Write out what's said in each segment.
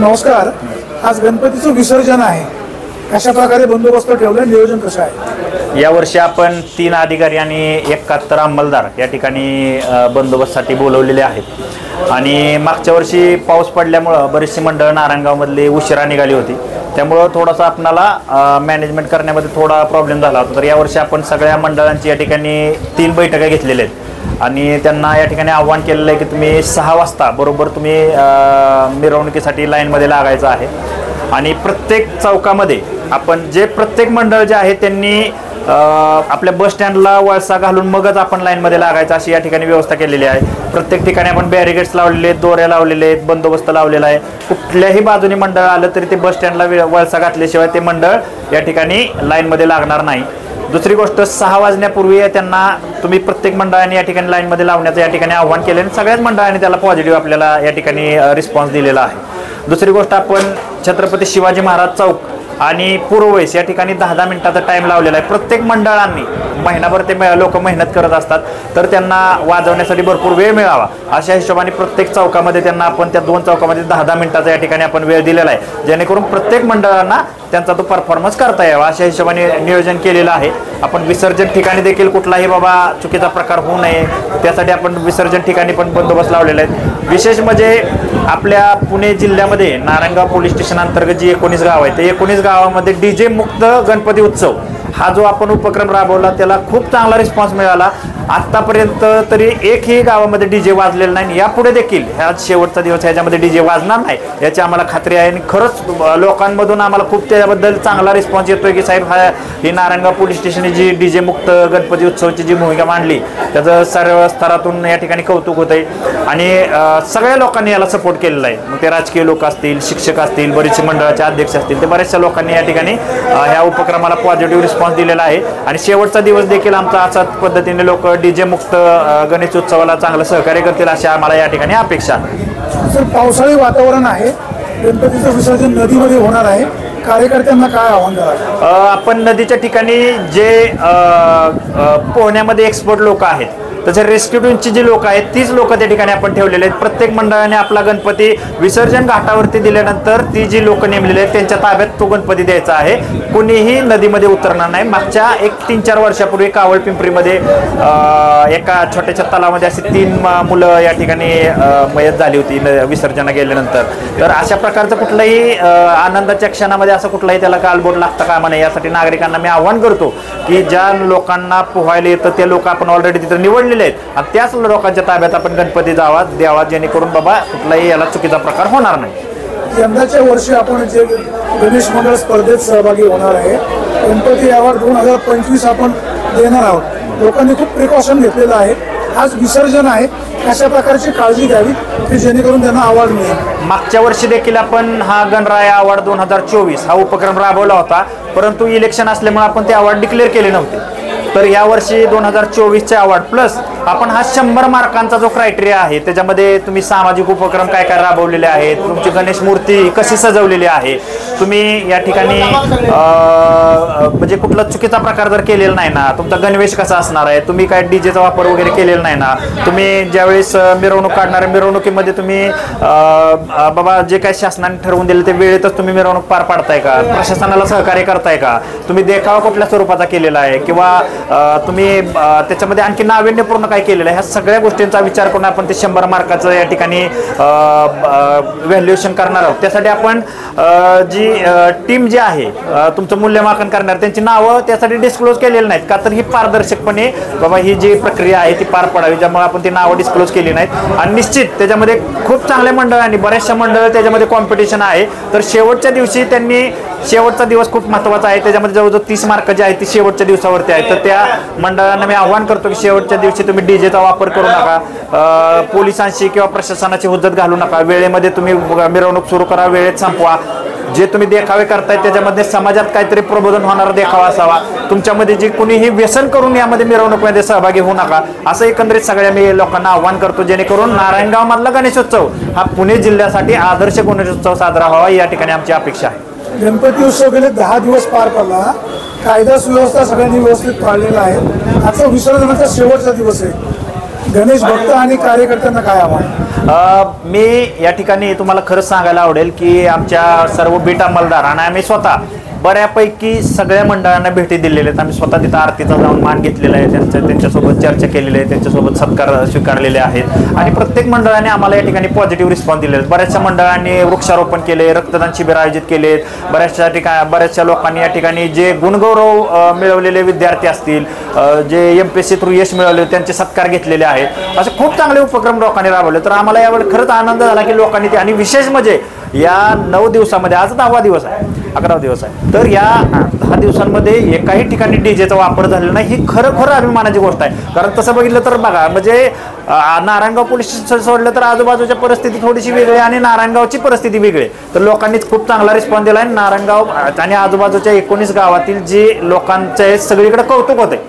नमस्कार. आज गणपतीचं विसर्जन आहे, कशा प्रकारे बंदोबस्त ठेवला, नियोजन कसं आहे? यावर्षी आपण 3 अधिकारी आणि 71 अंमलदार या ठिकाणी बंदोबस्तासाठी बोलवलेले आहेत. आणि मागच्या वर्षी पाऊस पडल्यामुळं बरीचशी मंडळ नारायणगावमधली उशिरा निघाली होती, त्यामुळं थोडासा आपणाला मॅनेजमेंट करण्यामध्ये थोडा प्रॉब्लेम झाला होता. तर यावर्षी आपण सगळ्या मंडळांची या ठिकाणी 3 बैठका घेतलेल्या आहेत आणि त्यांना या ठिकाणी आव्हान केलेलं आहे की तुम्ही 6 वाजता बरोबर तुम्ही मिरवणुकीसाठी लाईनमध्ये लागायचं आहे. आणि प्रत्येक चौकामध्ये आपण जे प्रत्येक मंडळ जे आहे त्यांनी आपल्या बस स्टँडला वळसा घालून मगच आपण लाईनमध्ये लागायचं अशी या ठिकाणी व्यवस्था केलेली आहे. प्रत्येक ठिकाणी आपण बॅरिगेड्स लावलेले आहेत, दोऱ्या लावलेले आहेत, बंदोबस्त लावलेला आहे. कुठल्याही बाजूने मंडळ आलं तरी ते बस स्टँडला वळसा घातल्याशिवाय ते मंडळ या ठिकाणी लाईनमध्ये लागणार नाही. दुसरी गोष्ट, 6 वाजण्यापूर्वी त्यांना तुम्ही प्रत्येक मंडळाने या ठिकाणी लाईनमध्ये लावण्याचं या ठिकाणी आव्हान केले आणि सगळ्याच मंडळांनी त्याला पॉझिटिव्ह आपल्याला या ठिकाणी रिस्पॉन्स दिलेला आहे. दुसरी गोष्ट, आपण छत्रपती शिवाजी महाराज चौक आणि पूर्ववैस या ठिकाणी 10-10 मिनिटाचा टाईम लावलेला आहे. प्रत्येक मंडळांनी महिनाभर ते लोक मेहनत करत असतात, तर त्यांना वाजवण्यासाठी भरपूर वेळ मिळावा अशा हिशोबाने प्रत्येक चौकामध्ये त्यांना आपण त्या 2 चौकामध्ये 10-10 मिनिटाचा या ठिकाणी आपण वेळ दिलेला आहे, जेणेकरून प्रत्येक मंडळांना त्यांचा तो परफॉर्मन्स करता यावा अशा हिशोबाने नियोजन केलेलं आहे. आपण विसर्जन ठिकाणी देखील कुठलाही बाबा चुकीचा प्रकार होऊ नये त्यासाठी आपण विसर्जन ठिकाणी पण बंदोबस्त लावलेला आहे. विशेष म्हणजे आपल्या पुणे जिल्ह्यामध्ये नारायणगाव पोलीस स्टेशन अंतर्गत जी 19 गाव आहे, ते 19 गावामध्ये DJ मुक्त गणपती उत्सव हा जो आपण उपक्रम राबवला त्याला खूप चांगला रिस्पॉन्स मिळाला. आत्तापर्यंत तरी एकही गावामध्ये DJ वाजलेलं नाही. यापुढे देखील ह्या शेवटचा दिवस ह्याच्यामध्ये DJ वाजणार नाही याची आम्हाला खात्री आहे. आणि खरंच लोकांमधून आम्हाला खूप त्याबद्दल चांगला रिस्पॉन्स येतोय की साहेब ही नारायणगाव पोलीस स्टेशनने जी DJ मुक्त गणपती उत्सवाची जी भूमिका मांडली त्याचं सर्व स्तरातून या ठिकाणी कौतुक होत आहे. आणि सगळ्या लोकांनी याला सपोर्ट केलेला आहे. मग ते राजकीय लोक असतील, शिक्षक असतील, बरेचसे मंडळाचे अध्यक्ष असतील, ते बऱ्याचशा लोकांनी या ठिकाणी ह्या उपक्रमाला पॉझिटिव्ह रिस्पॉन्स दिलेला आहे. आणि शेवटचा दिवस देखील आमचा अशाच पद्धतीने लोक DJ मुक्त गणेश उत्सवाला चांगलं सहकार्य करतील अशी आम्हाला या ठिकाणी अपेक्षा आहे. सर, पावसाळी वातावरण आहे, गणपतीचं विसर्जन नदीमध्ये होणार आहे, कार्यकर्त्यांना काय आव्हान करायचं? आपण नदीच्या ठिकाणी जे पोहण्यामध्ये एक्सपर्ट लोक आहेत, तसे रेस्क्यू टीमची जी लोक आहेत तीच लोक त्या ठिकाणी आपण ठेवलेले आहेत. प्रत्येक मंडळाने आपला गणपती विसर्जन घाटावरती दिल्यानंतर ती जी लोक नेमलेली आहेत त्यांच्या ताब्यात तो गणपती द्यायचा आहे. कुणीही नदीमध्ये उतरणार नाही. मागच्या 3-4 वर्षापूर्वी कावळ पिंपरीमध्ये एका छोट्याशा तलावामध्ये अशी 3 मुलं या ठिकाणी मयत झाली होती विसर्जन गेल्यानंतर. तर अशा प्रकारचं कुठलाही आनंदाच्या क्षणामध्ये असं कुठलाही त्याला कालबोट लागता कामा नये यासाठी नागरिकांना मी आव्हान करतो की ज्या लोकांना पोहायला येतं ते लोक आपण ऑलरेडी तिथं निवडलेले आहेत आणि त्याच लोकांच्या ताब्यात आपण गणपती द्यावा जेणेकरून बाबा कुठलाही याला चुकीचा प्रकार होणार नाही. यंदाच्या वर्षी आपण जे गणेश मंडळ स्पर्धेत सहभागी होणार आहे, गणपती अवॉर्ड 2025 आपण देणार आहोत. लोकांनी खूप प्रिकॉशन घेतलेलं आहे. आज विसर्जन आहे, अशा प्रकारची काळजी घ्यावी की जेणेकरून त्यांना अवॉर्ड मिळेल. मागच्या वर्षी देखील आपण हा गणराय अवॉर्ड 2024 हा उपक्रम राबवला होता, परंतु इलेक्शन असल्यामुळे आपण ते अवॉर्ड डिक्लेअर केले नव्हते. तर यावर्षी 2024चे अवॉर्ड प्लस आपण हा 100 मार्कांचा जो क्रायटेरिया आहे त्याच्यामध्ये तुम्ही सामाजिक उपक्रम काय काय राबवलेले आहेत, तुमची गणेश मूर्ती कशी सजवलेली आहे, तुम्ही या ठिकाणी म्हणजे कुठला चुकीचा प्रकार जर केलेला नाही ना, तुमचा गणवेश कसा असणार आहे, तुम्ही काय DJचा वापर वगैरे केलेला नाही ना, तुम्ही ज्यावेळेस मिरवणूक काढणाऱ्या मिरवणुकीमध्ये तुम्ही बाबा जे काही शासनाने ठरवून दिले ते वेळेतच तुम्ही मिरवणूक पार पाडताय का, प्रशासनाला सहकार्य करताय का, तुम्ही देखावा कुठल्या स्वरूपाचा केलेला आहे किंवा तुम्ही त्याच्यामध्ये आणखी नाविन्यपूर्ण काय केलेलं आहे, ह्या सगळ्या गोष्टींचा विचार करून आपण ते 100 मार्काचं या ठिकाणी व्हॅल्युएशन करणार आहोत. त्यासाठी आपण जी टीम जी आहे तुमचं मूल्यमापन करणार त्यांची नावं त्यासाठी डिस्क्लोज केलेली नाहीत का, तर ही पारदर्शकपणे बाबा ही जी प्रक्रिया आहे ती पार पडावी, ज्यामुळे आपण ती नावं डिस्क्लोज केली नाहीत. आणि निश्चित त्याच्यामध्ये खूप चांगल्या मंडळांनी बऱ्याचशा मंडळ त्याच्यामध्ये कॉम्पिटिशन आहे. तर शेवटच्या दिवशी त्यांनी शेवटचा दिवस खूप महत्त्वाचा आहे, त्याच्यामध्ये जवळजवळ 30 मार्क जे आहेत ती शेवटच्या दिवसावरती आहे. तर त्या मंडळांना मी आव्हान करतो की शेवटच्या दिवशी तुम्ही DJचा वापर करू नका, पोलिसांशी किंवा प्रशासनाची हुज्जत घालू नका, वेळेमध्ये तुम्ही मिरवणूक सुरू करा, वेळेत संपवा. जे तुम्ही देखावे करताय त्याच्यामध्ये समाजात काहीतरी प्रबोधन होणारा देखावा असावा. तुमच्यामध्ये जे कुणीही व्यसन करून यामध्ये मिरवणुकीमध्ये सहभागी होऊ नका असं एकंदरीत सगळ्या मी लोकांना आव्हान करतो, जेणेकरून नारायणगाव मधला गणेशोत्सव हा पुणे जिल्ह्यासाठी आदर्श गणेशोत्सव साजरा व्हावा या ठिकाणी आमची अपेक्षा आहे. गणपती उत्सव गेले 10 दिवस पार पडला, कायदा सुव्यवस्था सगळ्यांनी व्यवस्थित पाळलेला आहे. आजचा विसर्जनाचा शेवटचा दिवस आहे. गणेश भक्त आणि कार्यकर्त्यांना काय आव्हान? मी या ठिकाणी तुम्हाला खरंच सांगायला आवडेल की आमच्या सर्व बीट अंमलदार आणि आम्ही स्वतः बऱ्यापैकी सगळ्या मंडळांना भेटी दिलेल्या आहेत. आम्ही स्वतः तिथं आरतीचा जाऊन मान घेतलेला आहे, त्यांच्यासोबत चर्चा केलेली आहे, त्यांच्यासोबत सत्कार स्वीकारलेले आहेत आणि प्रत्येक मंडळाने आम्हाला या ठिकाणी पॉझिटिव्ह रिस्पॉन्स दिलेले आहेत. बऱ्याचशा मंडळांनी वृक्षारोपण केले, रक्तदान शिबिर आयोजित केलेत. बऱ्याचशा लोकांनी या ठिकाणी जे गुणगौरव मिळवलेले विद्यार्थी असतील, जे MPSC थ्रू यश मिळवले त्यांचे सत्कार घेतलेले आहेत. असे खूप चांगले उपक्रम लोकांनी राबवले. तर आम्हाला यावेळी खरंच आनंद झाला की लोकांनी ते, आणि विशेष म्हणजे या 9 दिवसामध्ये, आज 10वा दिवस आहे, 11वा दिवस आहे, तर या 10 दिवसांमध्ये एकाही ठिकाणी डीजेचा वापर झालेला नाही. ही खरं अभिमानाची गोष्ट आहे. कारण तसं बघितलं तर बघा, म्हणजे नारायणगाव पोलीस स्टेशन सोडलं तर आजूबाजूच्या परिस्थिती थोडीशी वेगळी आणि नारायणगावची परिस्थिती वेगळी. तर लोकांनीच खूप चांगला रिस्पॉन्स दिला आहे. नारायणगाव आणि आजूबाजूच्या 19 गावातील जे लोकांचे सगळीकडे कौतुक होते.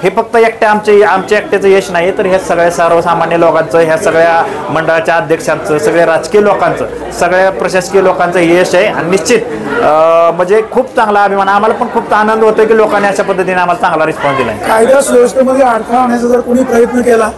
हे फक्त आमच्या एकट्याचं यश नाही, तर ह्या सगळ्या सर्वसामान्य लोकांचं, ह्या सगळ्या मंडळाच्या अध्यक्षांचं, सगळ्या राजकीय लोकांचं, सगळ्या प्रशासकीय लोकांचं यश आहे. आणि निश्चित म्हणजे खूप चांगला अभिमान, आम्हाला पण खूप आनंद होतो की लोकांनी अशा पद्धतीने आम्हाला चांगला रिस्पॉन्स दिला आहे. कायदा सुव्यवस्थेमध्ये अडथळा आणण्याचा जर कोणी प्रयत्न केला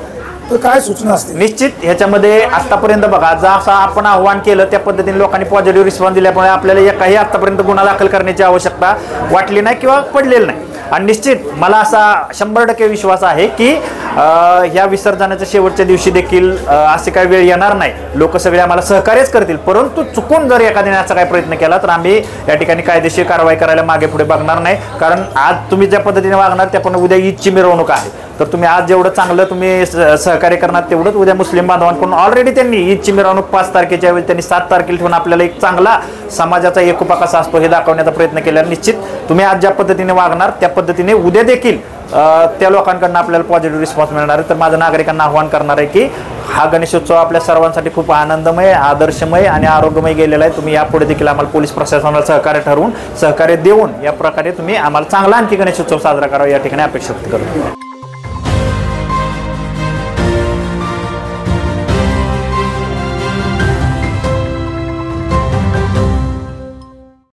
तर काय सूचना असतील? निश्चित ह्याच्यामध्ये आतापर्यंत बघा, जसं आपण आव्हान केलं त्या पद्धतीने लोकांनी पॉझिटिव्ह रिस्पॉन्स दिल्यामुळे आपल्याला एकाही आतापर्यंत गुन्हा दाखल करण्याची आवश्यकता वाटली नाही किंवा पडलेली नाही. आणि निश्चित मला असा 100% विश्वास आहे की ह्या विसर्जनाच्या शेवटच्या दिवशी देखील असे काही वेळ येणार नाही. लोक सगळे आम्हाला सहकार्यच करतील, परंतु चुकून जर एखाद्याने असा काही प्रयत्न केला तर आम्ही या ठिकाणी कायदेशीर कारवाई करायला मागे पुढे बघणार नाही. कारण आज तुम्ही ज्या पद्धतीने वागणार त्या पण उद्या ईदची मिरवणूक आहे. तर तुम्ही आज जेवढं चांगलं तुम्ही सहकार्य करणार तेवढंच उद्या मुस्लिम बांधवांकडून ऑलरेडी त्यांनी ईदची मिरवणूक 5 तारखेच्या वेळी त्यांनी 7 तारखेला ठेवून आपल्याला एक चांगला समाजाचा एकोपा कसा असतो हे दाखवण्याचा प्रयत्न केला. निश्चित तुम्ही आज ज्या पद्धतीने वागणार त्या पद्धतीने उद्या देखील त्या लोकांकडून आपल्याला पॉझिटिव्ह रिस्पॉन्स मिळणार आहे. तर माझं नागरिकांना आव्हान करणार आहे की हा गणेशोत्सव आपल्या सर्वांसाठी खूप आनंदमय, आदर्शमय आणि आरोग्यमय गेलेला आहे. तुम्ही यापुढे देखील आम्हाला पोलीस प्रशासनाला सहकार्य देऊन या प्रकारे तुम्ही आम्हाला चांगला आणखी गणेशोत्सव साजरा करावा या ठिकाणी अपेक्षा करतो.